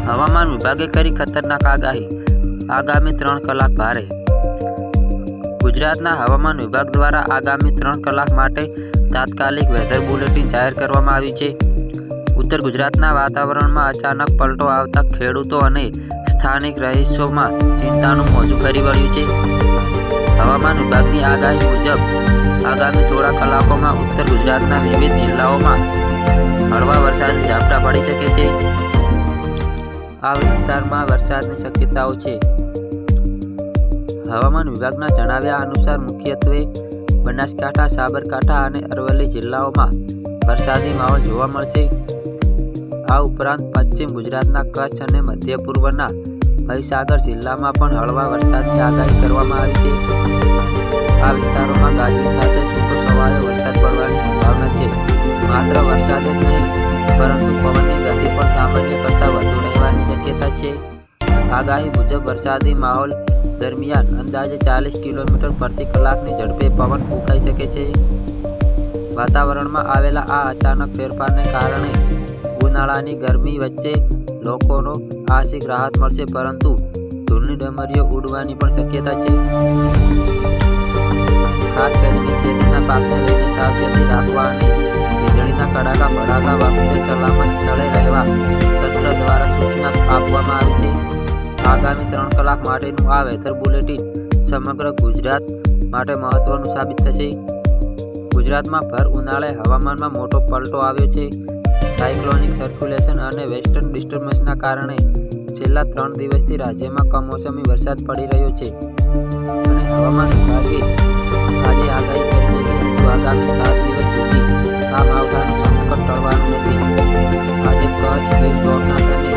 હવામાન વિભાગે કરી ખતરનાક આગાહી, આગામી 3 કલાક ભારે. ગુજરાતના હવામાન વિભાગ દ્વારા આગામી 3 કલાક માટે તાત્કાલિક વેધર બુલેટિન જાહેર કરવામાં આવ્યું છે. ઉત્તર ગુજરાતના વાતાવરણમાં અચાનક પલટો આવતા ખેડૂતો અને સ્થાનિક રહીશોમાં ચિંતાનું મોજું ફરી વળ્યું છે. હવામાન વિભાગની આગાહી મુજબ આગામી થોડા કલાકોમાં ઉત્તર ગુજરાતના વિવિધ જિલ્લાઓમાં હળવા વરસાદની ઝાપટા પડી શકે છે. આ વિસ્તારમાં વરસાદની શક્યતાઓ છે. હવામાન વિભાગના જણાવ્યા અનુસાર મુખ્યત્વે બનાસકાંઠા, સાબરકાંઠા અને અરવલ્લી જિલ્લાઓમાં વરસાદી માહોલ જોવા મળશે. આ ઉપરાંત પશ્ચિમ ગુજરાતના કચ્છ અને મધ્ય પૂર્વના મહીસાગર જિલ્લામાં પણ હળવા વરસાદની આગાહી કરવામાં આવી છે. આ વિસ્તારોમાં ગાજવીજ સાથે છૂટો છવાયો વરસાદ પડવાની સંભાવના છે. માત્ર વરસાદ જ નહીં, પરંતુ પવનની ગતિ પણ સામાન્ય કરતાં વધુ રહેવાની શક્યતા છે. આગાહી મુજબ વરસાદી માહોલ દરમિયાન અંદાજે 40 કિલોમીટર પ્રતિ કલાકની ઝડપે પવન ફૂંકાઈ શકે છે. વાતાવરણમાં આવેલા આ અચાનક ફેરફારને કારણે ઉનાળાની ગરમી વચ્ચે લોકોનો આંશિક રાહત મળશે, પરંતુ ધૂળની ડમરીઓ ઉડવાની પણ શક્યતા છે. ખાસ કરીને ખેતીના પાકને લઈને સાવચેતી રાખવા અને વીજળીના કડાકા ભડાકા વખતે સલામત સ્થળે રહેવા તંત્ર દ્વારા સૂચના આપવામાં આવી છે. આગામી 3 કલાક માટેનું આ વેધર બુલેટિન સમગ્ર ગુજરાત માટે મહત્વનું સાબિત થશે. ગુજરાતમાં ભર ઉનાળે હવામાનમાં મોટો પલટો આવ્યો છે. સાયક્લોનિક સર્ક્યુલેશન અને વેસ્ટર્ન ડિસ્ટર્બન્સના કારણે છેલ્લા 3 દિવસથી રાજ્યમાં કમોસમી વરસાદ પડી રહ્યો છે અને હવામાન વિભાગે આજે આગાહી કરી છે કે હજુ આગામી 7 દિવસ સુધી આ માવઠાનું સંકટ ટળવાનું નથી. આજે કચ્છ, ગીર સોમનાથ અને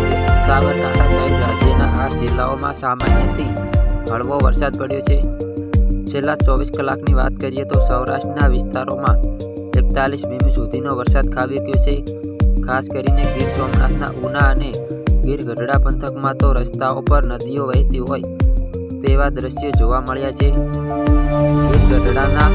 સાબરકાંઠા સહિત રાજ્યના 8 જિલ્લાઓમાં સામાન્યથી હળવો વરસાદ પડ્યો છે. છેલ્લા 24 કલાકની વાત કરીએ તો સૌરાષ્ટ્રના વિસ્તારોમાં 41 મીમી સુધીનો વરસાદ ખાબક્યો છે. ખાસ કરીને ગીર સોમનાથના ઉના અને ગીર ગઢડા પંથકમાં તો રસ્તાઓ પર નદીઓ વહેતી હોય તેવા દ્રશ્યો જોવા મળ્યા છે. ગીર ગઢડાના